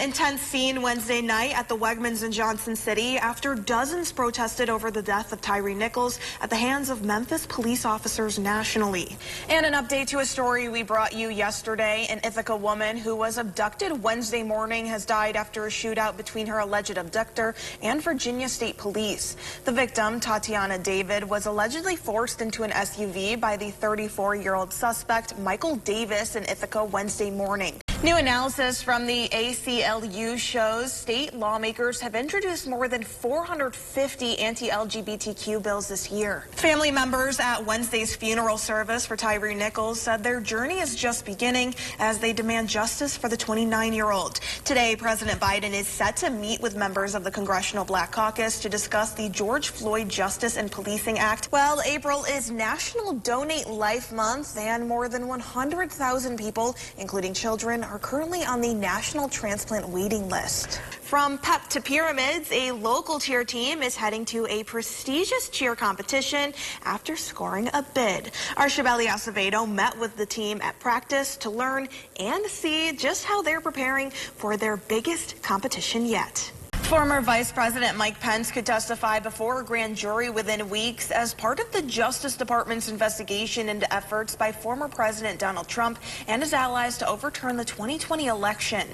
Intense scene Wednesday night at the Wegmans in Johnson City after dozens protested over the death of Tyre Nichols at the hands of Memphis police officers nationally. And an update to a story we brought you yesterday. An Ithaca woman who was abducted Wednesday morning has died after a shootout between her alleged abductor and Virginia State Police. The victim, Tatiana David, was allegedly forced into an SUV by the 34-year-old suspect, Michael Davis, in Ithaca Wednesday morning. New analysis from the ACLU shows state lawmakers have introduced more than 450 anti-LGBTQ bills this year. Family members at Wednesday's funeral service for Tyre Nichols said their journey is just beginning as they demand justice for the 29-year-old. Today, President Biden is set to meet with members of the Congressional Black Caucus to discuss the George Floyd Justice and Policing Act. Well, April is National Donate Life Month, and more than 100,000 people, including children, are currently on the National Transplant waiting list. From pep to pyramids, a local cheer team is heading to a prestigious cheer competition after scoring a bid. Our Shabeli Acevedo met with the team at practice to learn and see just how they're preparing for their biggest competition yet. Former Vice President Mike Pence could testify before a grand jury within weeks as part of the Justice Department's investigation into efforts by former President Donald Trump and his allies to overturn the 2020 election.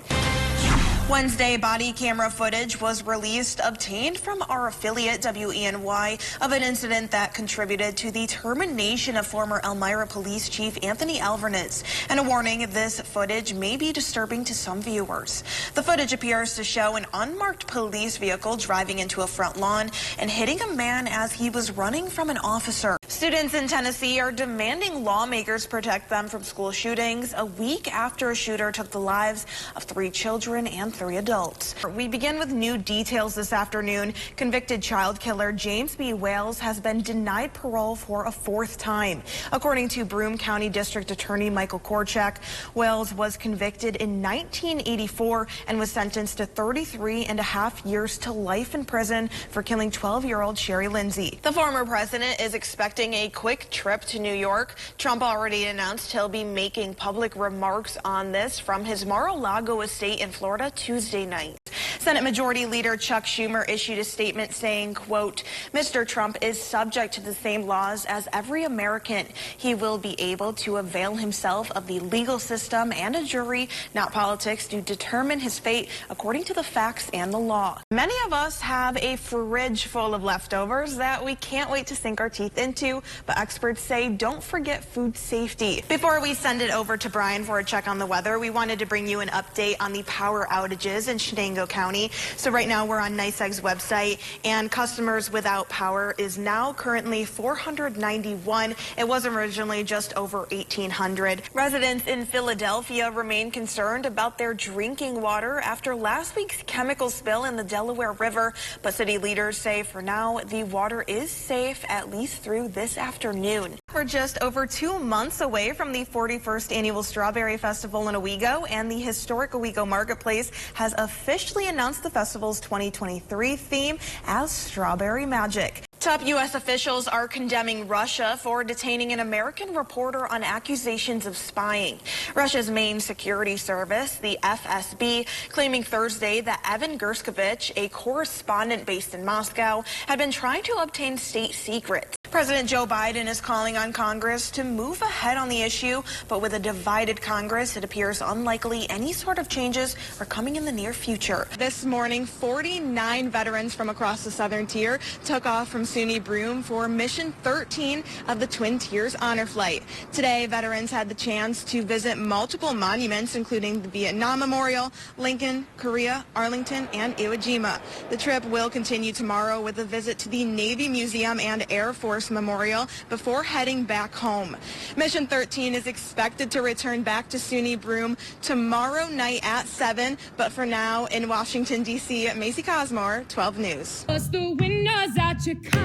Wednesday, body camera footage was released, obtained from our affiliate WENY, of an incident that contributed to the termination of former Elmira Police Chief Anthony Alvarez. And a warning, this footage may be disturbing to some viewers. The footage appears to show an unmarked police vehicle driving into a front lawn and hitting a man as he was running from an officer. Students in Tennessee are demanding lawmakers protect them from school shootings a week after a shooter took the lives of 3 children and 3 adults. We begin with new details this afternoon. Convicted child killer James B. Wales has been denied parole for a 4th time. According to Broome County District Attorney Michael Korchak, Wales was convicted in 1984 and was sentenced to 33.5 years to life in prison for killing 12-year-old Sherry Lindsay. The former president is expecting a quick trip to New York. Trump already announced he'll be making public remarks on this from his Mar-a-Lago estate in Florida Tuesday night. Senate Majority Leader Chuck Schumer issued a statement saying, quote, Mr. Trump is subject to the same laws as every American. He will be able to avail himself of the legal system and a jury, not politics, to determine his fate according to the facts and the law. Many of us have a fridge full of leftovers that we can't wait to sink our teeth into, but experts say don't forget food safety. Before we send it over to Brian for a check on the weather, we wanted to bring you an update on the power outages in Shenango County. So right now we're on NYSEG's website, and customers without power is now currently 491. It was originally just over 1,800. Residents in Philadelphia remain concerned about their drinking water after last week's chemical spill in the Delaware River, but city leaders say for now the water is safe, at least through this afternoon. We're just over 2 months away from the 41st annual Strawberry Festival in Owego, and the historic Owego Marketplace has officially announced the festival's 2023 theme as Strawberry Magic. Top U.S. officials are condemning Russia for detaining an American reporter on accusations of spying. Russia's main security service, the FSB, claiming Thursday that Evan Gerskovich, a correspondent based in Moscow, had been trying to obtain state secrets. President Joe Biden is calling on Congress to move ahead on the issue, but with a divided Congress, it appears unlikely any sort of changes are coming in the near future. This morning, 49 veterans from across the Southern Tier took off from SUNY Broome for Mission 13 of the Twin Tiers Honor Flight. Today, veterans had the chance to visit multiple monuments, including the Vietnam Memorial, Lincoln, Korea, Arlington, and Iwo Jima. The trip will continue tomorrow with a visit to the Navy Museum and Air Force Memorial before heading back home. Mission 13 is expected to return back to SUNY Broome tomorrow night at 7, but for now in Washington, D.C., Macy Cosmore, 12 News. Bust the windows out your car.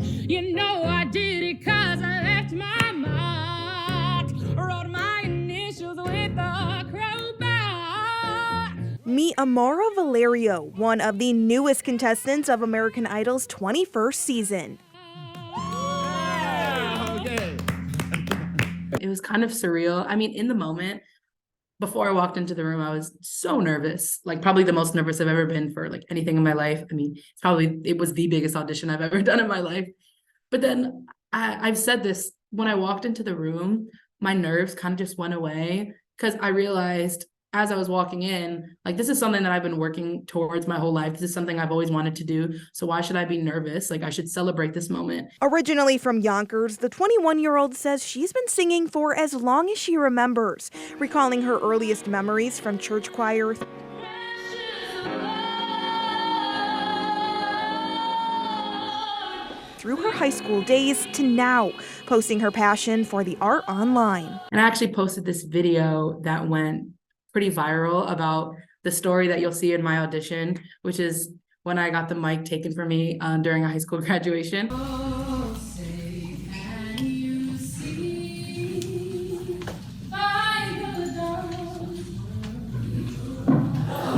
You know I did it 'cause I left my mark. Wrote my initials with a crowbar. Meet Amara Valerio, one of the newest contestants of American Idol's 21st season. It was kind of surreal. I mean, in the moment, before I walked into the room, I was so nervous, like probably the most nervous I've ever been for like anything in my life. I mean, it was the biggest audition I've ever done in my life. But then I've said this, when I walked into the room, my nerves kind of just went away because I realized as I was walking in, like, this is something that I've been working towards my whole life. This is something I've always wanted to do. So why should I be nervous? Like, I should celebrate this moment. Originally from Yonkers, the 21-year-old says she's been singing for as long as she remembers, recalling her earliest memories from church choir through her high school days to now, posting her passion for the art online. And I actually posted this video that went pretty viral about the story that you'll see in my audition, which is when I got the mic taken from me during a high school graduation.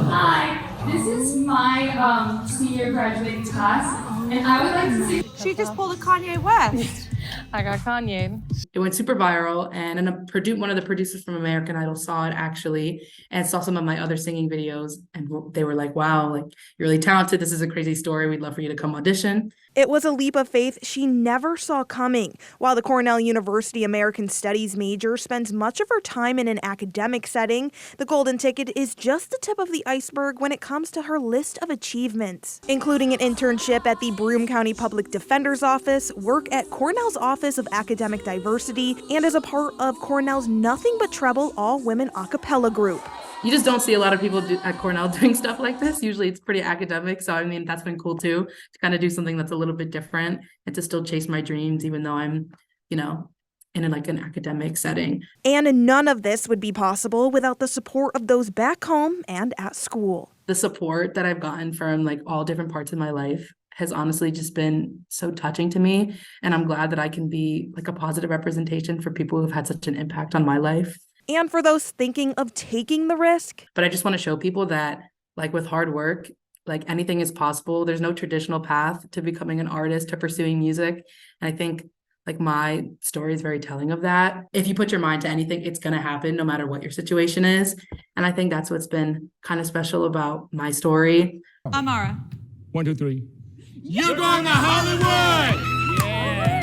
Hi, this is my senior graduating class, and I would like to sing. She just pulled a Kanye West. I got Kanye. It went super viral, and one of the producers from American Idol saw it actually and saw some of my other singing videos, and they were like, wow, like, you're really talented. This is a crazy story. We'd love for you to come audition. It was a leap of faith she never saw coming. While the Cornell University American Studies major spends much of her time in an academic setting, the Golden Ticket is just the tip of the iceberg when it comes to her list of achievements, including an internship at the Broome County Public Defender's Office, work at Cornell's Office of Academic Diversity, and as a part of Cornell's Nothing But Treble all-women a cappella group. You just don't see a lot of people at Cornell doing stuff like this. Usually it's pretty academic. So, I mean, that's been cool too, to kind of do something that's a little bit different and to still chase my dreams, even though I'm, in an academic setting. And none of this would be possible without the support of those back home and at school. The support that I've gotten from like all different parts of my life has honestly just been so touching to me. And I'm glad that I can be like a positive representation for people who've had such an impact on my life. And for those thinking of taking the risk. But I just want to show people that, like, with hard work, like, anything is possible. There's no traditional path to becoming an artist, to pursuing music. And I think like my story is very telling of that. If you put your mind to anything, it's going to happen no matter what your situation is. And I think that's what's been kind of special about my story. Amara. 1, 2, 3. You're going to Hollywood! Yeah!